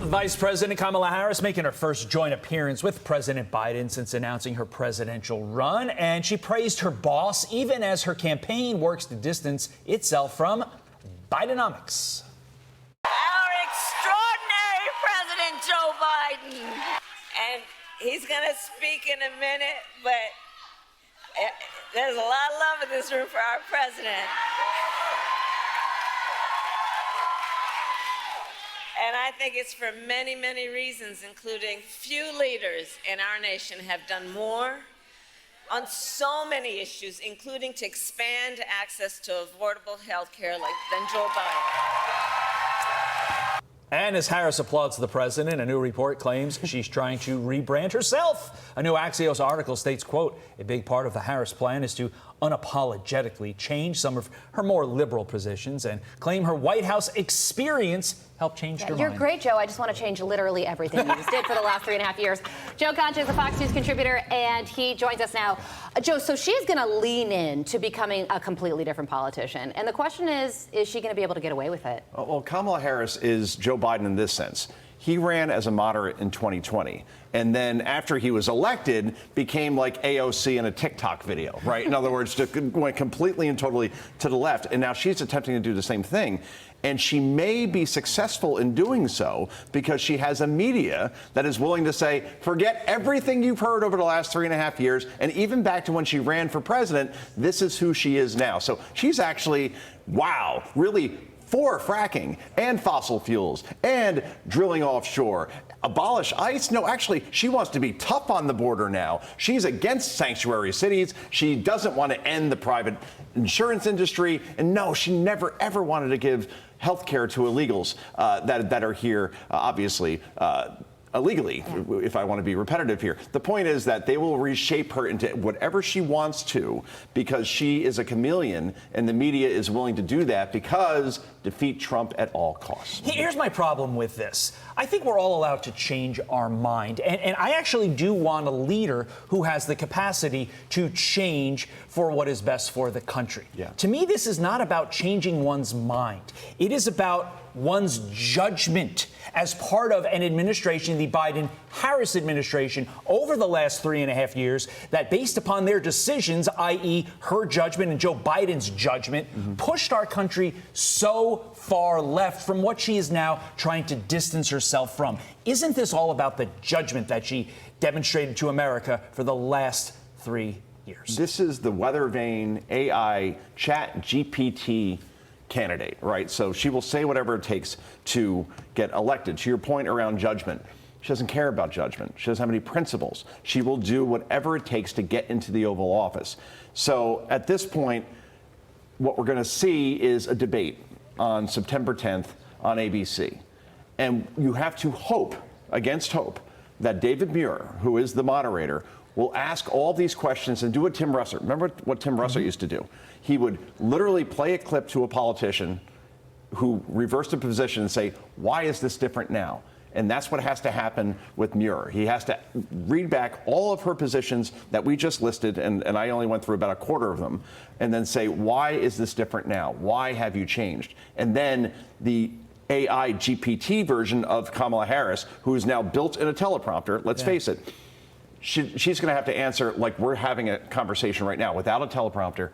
Vice President Kamala Harris making her first joint appearance with President Biden since announcing her presidential run, and she praised her boss even as her campaign works to distance itself from Bidenomics. Our extraordinary President Joe Biden. And he's going to speak in a minute, but there's a lot of love in this room for our president. And I think it's for many, many reasons, including few leaders in our nation have done more on so many issues, including to expand access to affordable health care than Joe Biden. And as Harris applauds the president, a new report claims she's trying to rebrand herself. A new Axios article states, quote, a big part of the Harris plan is to unapologetically change some of her more liberal positions and claim her White House experience helped change her mind. You're great, Joe. I just want to change literally everything you just did for the last 3.5 years. Joe Concha is a Fox News contributor, and he joins us now. Joe, so she's going to lean in to becoming a completely different politician. And the question is she going to be able to get away with it? Well, Kamala Harris is Joe Biden in this sense. He ran as a moderate in 2020, and then after he was elected, became like AOC in a TikTok video, right? In other words, went completely and totally to the left, and now she's attempting to do the same thing. And she may be successful in doing so because she has a media that is willing to say, forget everything you've heard over the last 3.5 years, and even back to when she ran for president, this is who she is now. So she's actually, wow, really for fracking and fossil fuels and drilling offshore. Abolish ICE? No, actually, she wants to be tough on the border now. She's against sanctuary cities. She doesn't want to end the private insurance industry. And no, she never, ever wanted to give health care to illegals that are here, obviously, illegally, if I want to be repetitive here. The point is that they will reshape her into whatever she wants to because she is a chameleon, and the media is willing to do that because defeat Trump at all costs. Here's my problem with this. I think we're all allowed to change our mind. And I actually do want a leader who has the capacity to change for what is best for the country. Yeah. To me, this is not about changing one's mind. It is about one's judgment as part of an administration, the Biden-Harris administration, over the last 3.5 years, that based upon their decisions, i.e. her judgment and Joe Biden's judgment, pushed our country so far left from what she is now trying to distance herself from. Isn't this all about the judgment that she demonstrated to America for the last 3 years? This is the weather vane AI chat GPT candidate, right? So she will say whatever it takes to get elected. To your point around judgment, she doesn't care about judgment. She doesn't have any principles. She will do whatever it takes to get into the Oval Office. So at this point, what we're going to see is a debate on September 10th on ABC. And you have to hope, against hope, that David Muir, who is the moderator, will ask all these questions and do what Tim Russert. Remember what Tim Russert used to do? He would literally play a clip to a politician who reversed a position and say, why is this different now? And that's what has to happen with Muir. He has to read back all of her positions that we just listed, and I only went through about a quarter of them, and then say, why is this different now? Why have you changed? And then the AI GPT version of Kamala Harris, who is now built in a teleprompter, let's face it, she's going to have to answer like we're having a conversation right now without a teleprompter.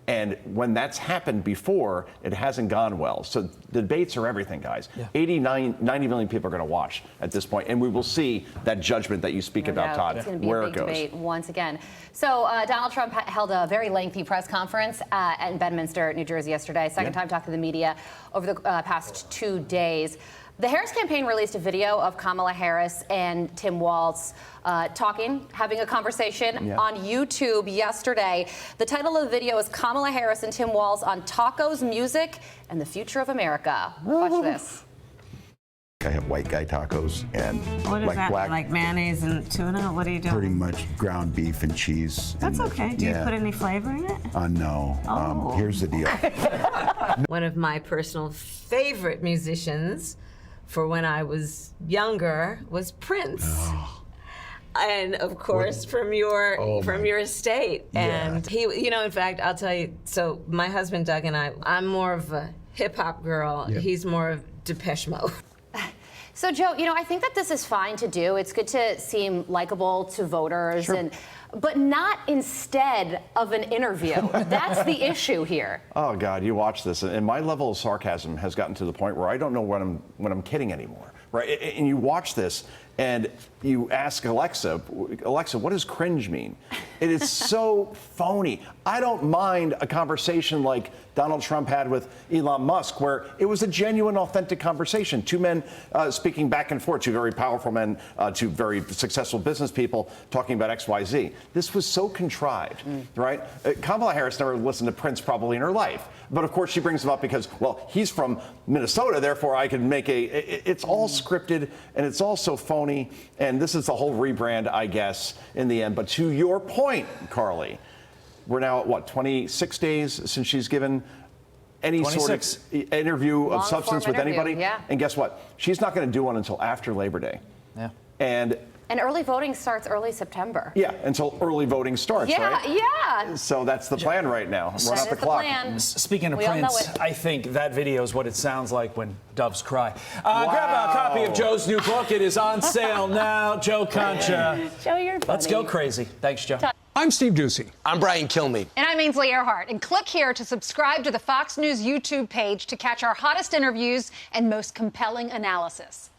And when that's happened before, it hasn't gone well. So the debates are everything, guys. 90 million people are going to watch at this point, and we will see that judgment that you speak about, Todd, it's going to be where a big it goes. debate once again. So Donald Trump held a very lengthy press conference in Bedminster, New Jersey yesterday, second time talking to the media over the past 2 days. The Harris campaign released a video of Kamala Harris and Tim Walz having a conversation on YouTube yesterday. The title of the video is Kamala Harris and Tim Walz on tacos, music, and the future of America. Watch this. I have white guy tacos and What is like that? black, Like mayonnaise and tuna? What are you doing? pretty much ground beef and cheese. That's and, okay. Do you put any flavor in it? No. Oh. Here's the deal. One of my personal favorite musicians for when I was younger was Prince. Oh. And of course from your estate. And he, in fact, I'll tell you, so my husband Doug and I'm more of a hip hop girl. He's more of Depeche Mode. So, Joe, I think that this is fine to do. It's good to seem likable to voters, Sure. but not instead of an interview. That's the issue here. Oh God, you watch this, and my level of sarcasm has gotten to the point where I don't know when I'm kidding anymore, right? And you watch this, and you ask Alexa, what does cringe mean? It is so phony. I don't mind a conversation like Donald Trump had with Elon Musk, where it was a genuine, authentic conversation. Two men speaking back and forth, two very powerful men, two very successful business people talking about X, Y, Z. This was so contrived, right? Kamala Harris never listened to Prince probably in her life. But of course she brings him up because, well, he's from Minnesota, therefore I can make it's all scripted and it's all so phony. And this is the whole rebrand, I guess, in the end. But to your point, Carly, we're now at what, 26 days since she's given any 26. sort of interview of substance with interview, anybody. yeah. And guess what? She's not going to do one until after Labor Day. Yeah. And early voting starts early September. Yeah, until early voting starts, right? Yeah. So that's the plan right now. Run That out is the the clock. plan. Speaking of We all know Prince, it. I think that video is what it sounds like when doves cry. Grab a copy of Joe's new book. It is on sale now. Joe Concha. Joe, you're funny. Let's go crazy. Thanks, Joe. I'm Steve Ducey. I'm Brian Kilmeade. And I'm Ainsley Earhart. And click here to subscribe to the Fox News YouTube page to catch our hottest interviews and most compelling analysis.